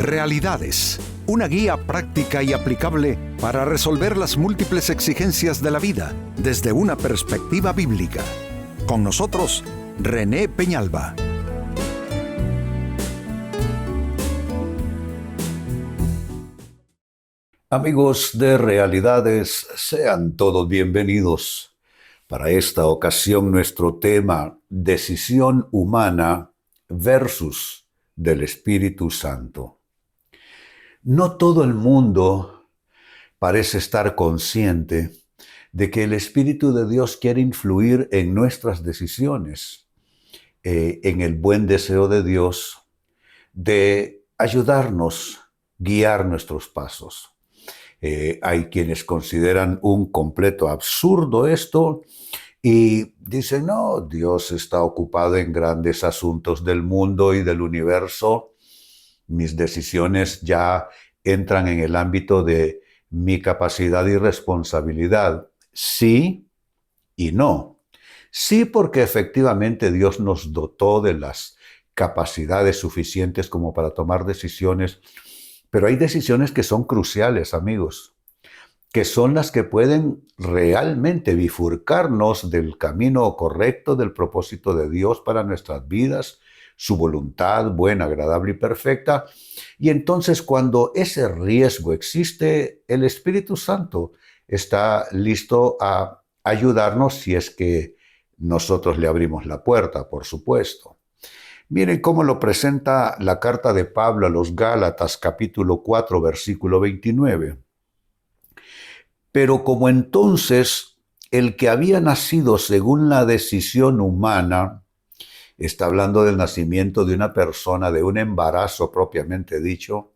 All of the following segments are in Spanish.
Realidades, una guía práctica y aplicable para resolver las múltiples exigencias de la vida desde una perspectiva bíblica. Con nosotros, René Peñalba. Amigos de Realidades, sean todos bienvenidos. Para esta ocasión nuestro tema, decisión humana versus del Espíritu Santo. No todo el mundo parece estar consciente de que el Espíritu de Dios quiere influir en nuestras decisiones, en el buen deseo de Dios de ayudarnos, guiar nuestros pasos. Hay quienes consideran un completo absurdo esto y dicen, no, Dios está ocupado en grandes asuntos del mundo y del universo. Mis decisiones ya entran en el ámbito de mi capacidad y responsabilidad. Sí y no. Sí, porque efectivamente Dios nos dotó de las capacidades suficientes como para tomar decisiones, pero hay decisiones que son cruciales, amigos, que son las que pueden realmente bifurcarnos del camino correcto, del propósito de Dios para nuestras vidas, su voluntad buena, agradable y perfecta. Y entonces cuando ese riesgo existe, el Espíritu Santo está listo a ayudarnos si es que nosotros le abrimos la puerta, por supuesto. Miren cómo lo presenta la carta de Pablo a los Gálatas, capítulo 4, versículo 29. Pero como entonces el que había nacido según la decisión humana, está hablando del nacimiento de una persona, de un embarazo propiamente dicho,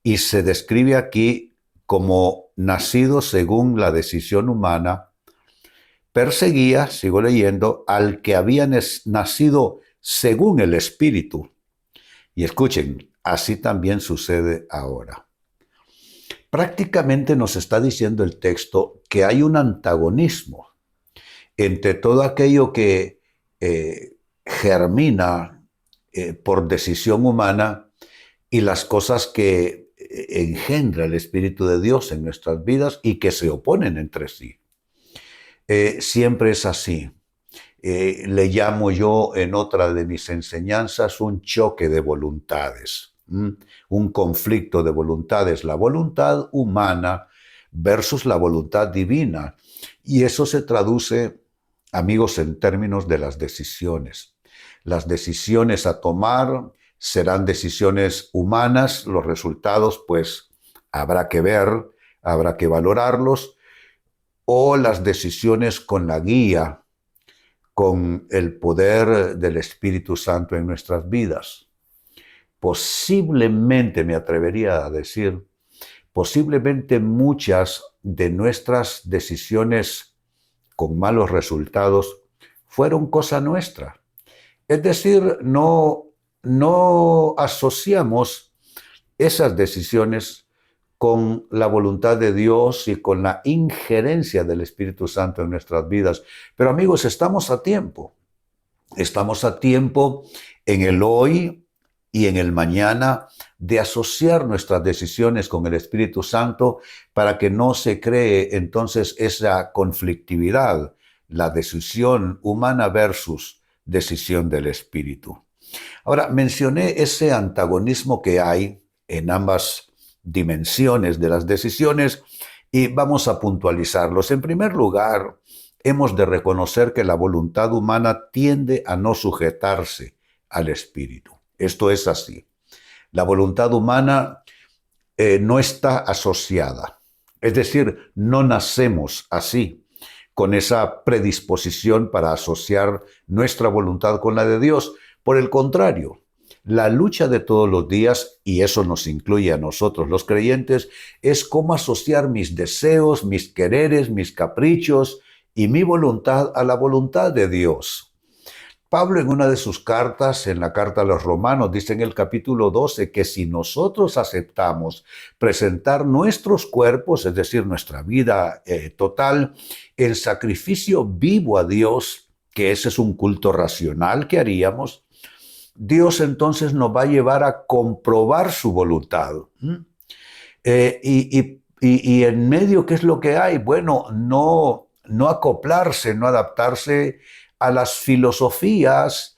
y se describe aquí como nacido según la decisión humana, perseguía, sigo leyendo, al que había nacido según el Espíritu. Y escuchen, así también sucede ahora. Prácticamente nos está diciendo el texto que hay un antagonismo entre todo aquello que germina por decisión humana y las cosas que engendra el Espíritu de Dios en nuestras vidas y que se oponen entre sí. Siempre es así. Le llamo yo en otra de mis enseñanzas un choque de voluntades, un conflicto de voluntades, la voluntad humana versus la voluntad divina. Y eso se traduce, amigos, en términos de las decisiones. Las decisiones a tomar serán decisiones humanas, los resultados pues habrá que ver, habrá que valorarlos, o las decisiones con la guía, con el poder del Espíritu Santo en nuestras vidas. Posiblemente, me atrevería a decir, posiblemente muchas de nuestras decisiones con malos resultados fueron cosa nuestra. Es decir, no asociamos esas decisiones con la voluntad de Dios y con la injerencia del Espíritu Santo en nuestras vidas. Pero amigos, estamos a tiempo. Estamos a tiempo en el hoy y en el mañana de asociar nuestras decisiones con el Espíritu Santo para que no se cree entonces esa conflictividad, la decisión humana versus decisión del Espíritu. Ahora, mencioné ese antagonismo que hay en ambas dimensiones de las decisiones y vamos a puntualizarlos. En primer lugar, hemos de reconocer que la voluntad humana tiende a no sujetarse al Espíritu. Esto es así. La voluntad humana no está asociada. Es decir, no nacemos así, con esa predisposición para asociar nuestra voluntad con la de Dios. Por el contrario, la lucha de todos los días, y eso nos incluye a nosotros los creyentes, es cómo asociar mis deseos, mis quereres, mis caprichos y mi voluntad a la voluntad de Dios. Pablo en una de sus cartas, en la carta a los Romanos, dice en el capítulo 12 que si nosotros aceptamos presentar nuestros cuerpos, es decir, nuestra vida total, en sacrificio vivo a Dios, que ese es un culto racional que haríamos, Dios entonces nos va a llevar a comprobar su voluntad. Y en medio, ¿qué es lo que hay? Bueno, no acoplarse, no adaptarse a las filosofías,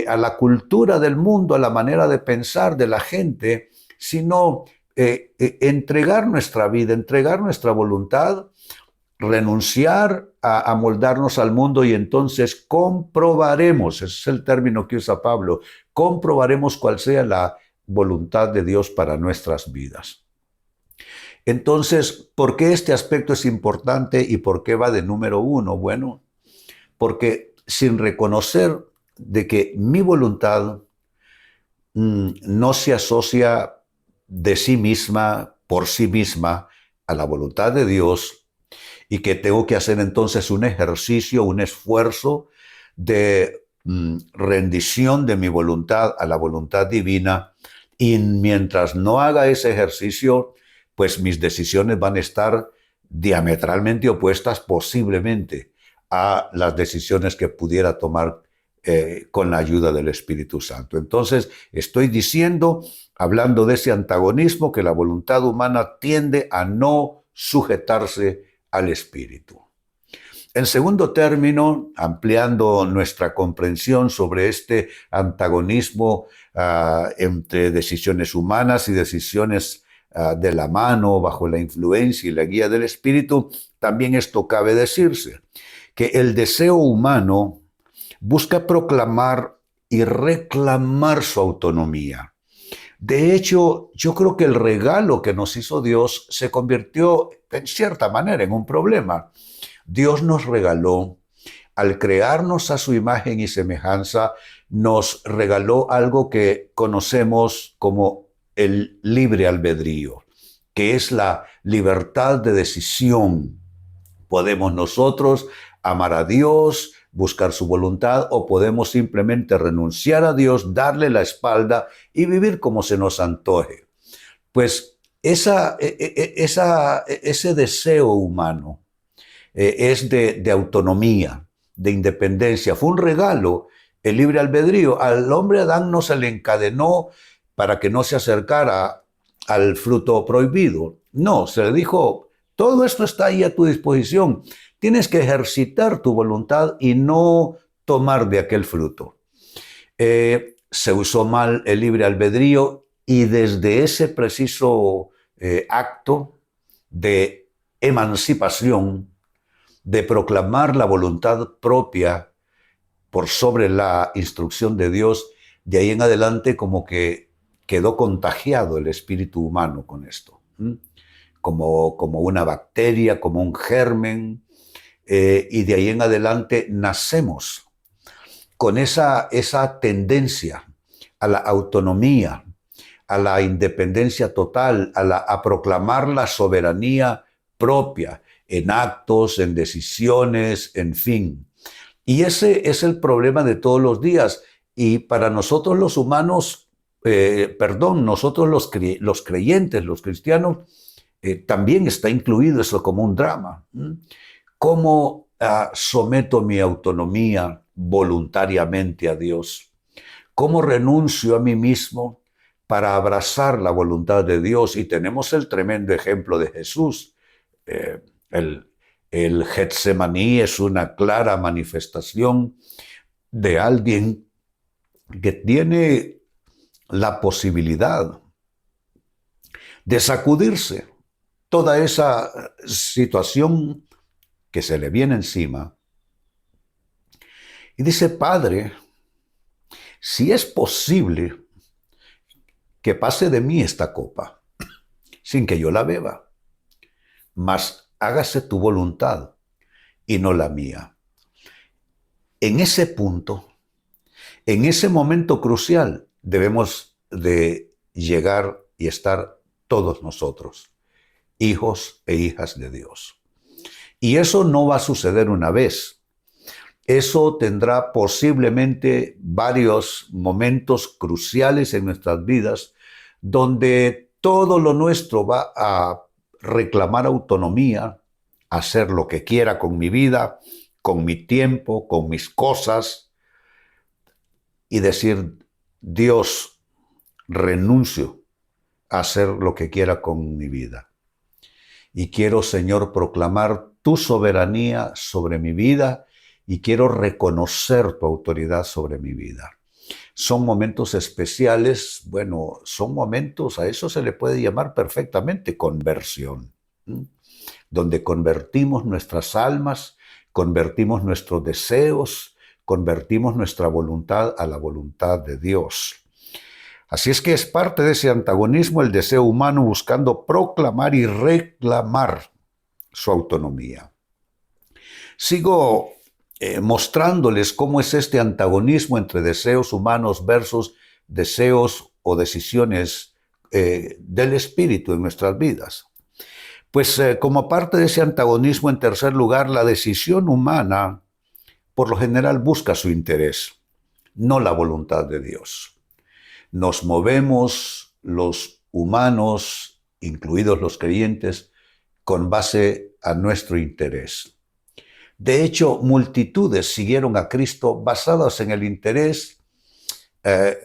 a la cultura del mundo, a la manera de pensar de la gente, sino entregar nuestra vida, entregar nuestra voluntad, renunciar a moldarnos al mundo, y entonces comprobaremos, ese es el término que usa Pablo, comprobaremos cuál sea la voluntad de Dios para nuestras vidas. Entonces, ¿por qué este aspecto es importante y por qué va de número uno? Bueno, porque sin reconocer de que mi voluntad no se asocia de sí misma, por sí misma, a la voluntad de Dios, y que tengo que hacer entonces un ejercicio, un esfuerzo de rendición de mi voluntad a la voluntad divina, y mientras no haga ese ejercicio, pues mis decisiones van a estar diametralmente opuestas posiblemente a las decisiones que pudiera tomar con la ayuda del Espíritu Santo. Entonces, estoy diciendo, hablando de ese antagonismo, que la voluntad humana tiende a no sujetarse al Espíritu. En segundo término, ampliando nuestra comprensión sobre este antagonismo entre decisiones humanas y decisiones de la mano, bajo la influencia y la guía del Espíritu, también esto cabe decirse, que el deseo humano busca proclamar y reclamar su autonomía. De hecho, yo creo que el regalo que nos hizo Dios se convirtió, en cierta manera, en un problema. Dios nos regaló, al crearnos a su imagen y semejanza, nos regaló algo que conocemos como el libre albedrío, que es la libertad de decisión. Podemos nosotros amar a Dios, buscar su voluntad, o podemos simplemente renunciar a Dios, darle la espalda y vivir como se nos antoje. Pues ese deseo humano es de autonomía, de independencia. Fue un regalo, el libre albedrío. Al hombre Adán no se le encadenó para que no se acercara al fruto prohibido. No, se le dijo, todo esto está ahí a tu disposición. Tienes que ejercitar tu voluntad y no tomar de aquel fruto. Se usó mal el libre albedrío, y desde ese preciso acto de emancipación, de proclamar la voluntad propia por sobre la instrucción de Dios, de ahí en adelante como que quedó contagiado el espíritu humano con esto, como una bacteria, como un germen, y de ahí en adelante nacemos con esa tendencia a la autonomía, a la independencia total, a proclamar la soberanía propia en actos, en decisiones, en fin. Y ese es el problema de todos los días. Y para nosotros los humanos, nosotros los creyentes, los cristianos, también está incluido eso como un drama. ¿Cómo someto mi autonomía voluntariamente a Dios? ¿Cómo renuncio a mí mismo para abrazar la voluntad de Dios? Y tenemos el tremendo ejemplo de Jesús. El Getsemaní es una clara manifestación de alguien que tiene la posibilidad de sacudirse toda esa situación que se le viene encima. Y dice, Padre, si es posible que pase de mí esta copa, sin que yo la beba, mas hágase tu voluntad y no la mía. En ese punto, en ese momento crucial, debemos de llegar y estar todos nosotros, hijos e hijas de Dios. Y eso no va a suceder una vez. Eso tendrá posiblemente varios momentos cruciales en nuestras vidas, donde todo lo nuestro va a reclamar autonomía, hacer lo que quiera con mi vida, con mi tiempo, con mis cosas, y decir, Dios, renuncio a hacer lo que quiera con mi vida. Y quiero, Señor, proclamar tu soberanía sobre mi vida y quiero reconocer tu autoridad sobre mi vida. Son momentos especiales, bueno, son momentos, a eso se le puede llamar perfectamente conversión, ¿sí? Donde convertimos nuestras almas, convertimos nuestros deseos, convertimos nuestra voluntad a la voluntad de Dios. Así es que es parte de ese antagonismo el deseo humano buscando proclamar y reclamar su autonomía. Sigo mostrándoles cómo es este antagonismo entre deseos humanos versus deseos o decisiones del espíritu en nuestras vidas. Pues como parte de ese antagonismo, en tercer lugar, la decisión humana por lo general busca su interés, no la voluntad de Dios. Nos movemos los humanos, incluidos los creyentes, con base a nuestro interés. De hecho, multitudes siguieron a Cristo basadas en el interés,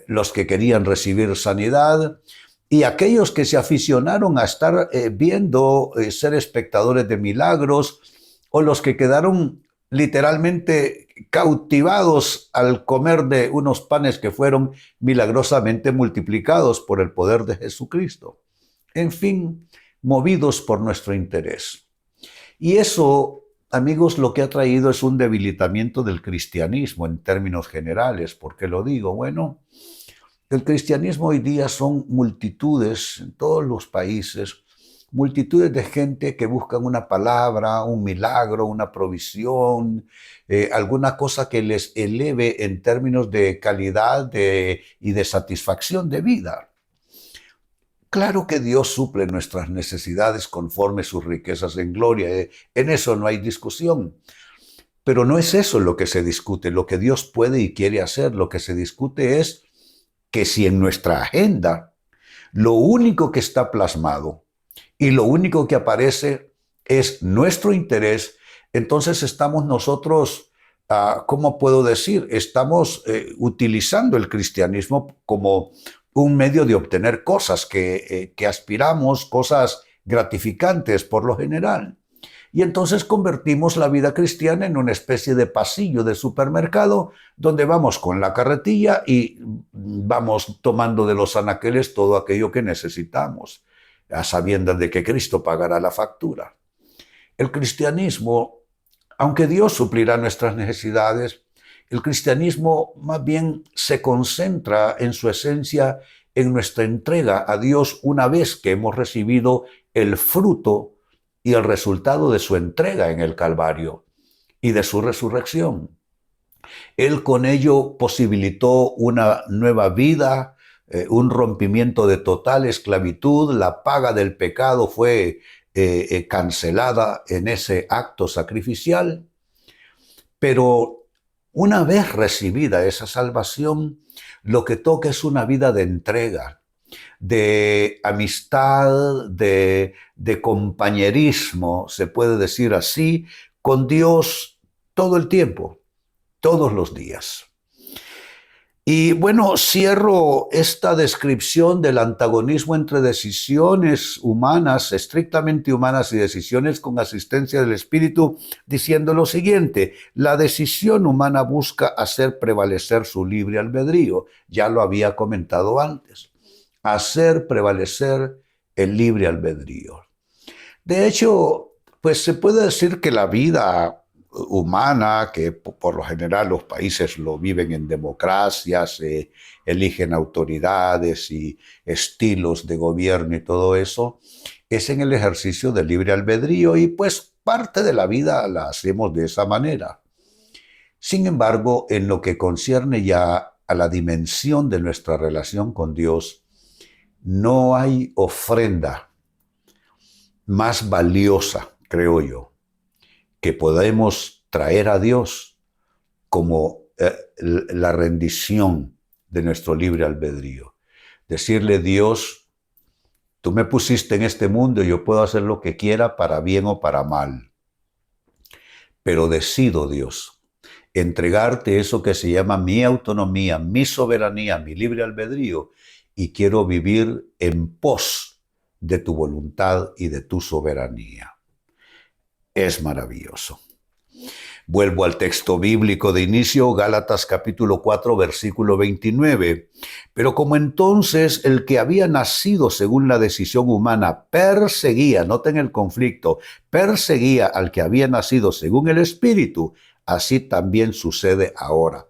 los que querían recibir sanidad y aquellos que se aficionaron a estar viendo, ser espectadores de milagros, o los que quedaron literalmente cautivados al comer de unos panes que fueron milagrosamente multiplicados por el poder de Jesucristo. En fin, movidos por nuestro interés. Y eso, amigos, lo que ha traído es un debilitamiento del cristianismo en términos generales. ¿Por qué lo digo? Bueno, el cristianismo hoy día son multitudes en todos los países, multitudes de gente que buscan una palabra, un milagro, una provisión, alguna cosa que les eleve en términos de calidad y de satisfacción de vida. Claro que Dios suple nuestras necesidades conforme sus riquezas en gloria, en eso no hay discusión. Pero no es eso lo que se discute, lo que Dios puede y quiere hacer. Lo que se discute es que si en nuestra agenda lo único que está plasmado y lo único que aparece es nuestro interés, entonces estamos nosotros, ¿cómo puedo decir? Estamos utilizando el cristianismo como un medio de obtener cosas que aspiramos, cosas gratificantes por lo general. Y entonces convertimos la vida cristiana en una especie de pasillo de supermercado donde vamos con la carretilla y vamos tomando de los anaqueles todo aquello que necesitamos, a sabiendas de que Cristo pagará la factura. El cristianismo, aunque Dios suplirá nuestras necesidades, el cristianismo más bien se concentra en su esencia en nuestra entrega a Dios una vez que hemos recibido el fruto y el resultado de su entrega en el Calvario y de su resurrección. Él con ello posibilitó una nueva vida, un rompimiento de total esclavitud. La paga del pecado fue cancelada en ese acto sacrificial. Pero una vez recibida esa salvación, lo que toca es una vida de entrega, de amistad, de compañerismo, se puede decir así, con Dios todo el tiempo, todos los días. Y bueno, cierro esta descripción del antagonismo entre decisiones humanas, estrictamente humanas, y decisiones con asistencia del Espíritu, diciendo lo siguiente: la decisión humana busca hacer prevalecer su libre albedrío. Ya lo había comentado antes. Hacer prevalecer el libre albedrío. De hecho, pues se puede decir que la vida humana, que por lo general los países lo viven en democracias, eligen autoridades y estilos de gobierno y todo eso, es en el ejercicio del libre albedrío y pues parte de la vida la hacemos de esa manera. Sin embargo, en lo que concierne ya a la dimensión de nuestra relación con Dios, no hay ofrenda más valiosa, creo yo, que podemos traer a Dios como la rendición de nuestro libre albedrío. Decirle: Dios, tú me pusiste en este mundo y yo puedo hacer lo que quiera para bien o para mal. Pero decido, Dios, entregarte eso que se llama mi autonomía, mi soberanía, mi libre albedrío, y quiero vivir en pos de tu voluntad y de tu soberanía. Es maravilloso. Vuelvo al texto bíblico de inicio, Gálatas capítulo 4, versículo 29. Pero como entonces el que había nacido según la decisión humana perseguía, noten el conflicto, perseguía al que había nacido según el Espíritu, así también sucede ahora.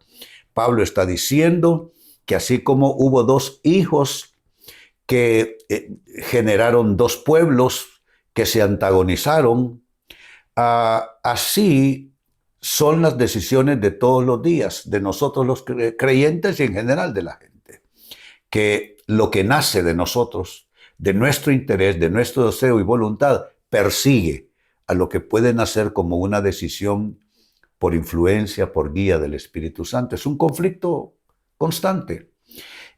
Pablo está diciendo que así como hubo dos hijos que generaron dos pueblos que se antagonizaron, así son las decisiones de todos los días, de nosotros los creyentes y en general de la gente. Que lo que nace de nosotros, de nuestro interés, de nuestro deseo y voluntad, persigue a lo que puede nacer como una decisión por influencia, por guía del Espíritu Santo. Es un conflicto constante.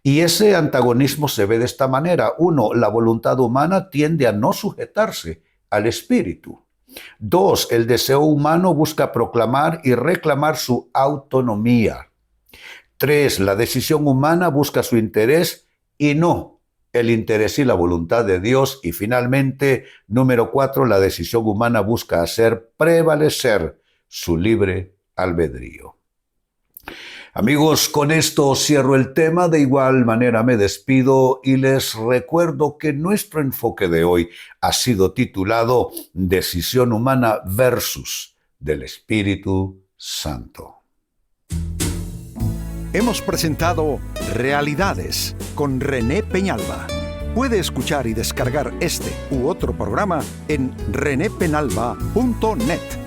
Y ese antagonismo se ve de esta manera. Uno, la voluntad humana tiende a no sujetarse al Espíritu. Dos, el deseo humano busca proclamar y reclamar su autonomía. Tres, la decisión humana busca su interés y no el interés y la voluntad de Dios. Y finalmente, número 4, la decisión humana busca hacer prevalecer su libre albedrío. Amigos, con esto cierro el tema, de igual manera me despido y les recuerdo que nuestro enfoque de hoy ha sido titulado Decisión humana versus del Espíritu Santo. Hemos presentado Realidades con René Peñalba. Puede escuchar y descargar este u otro programa en renépenalba.net.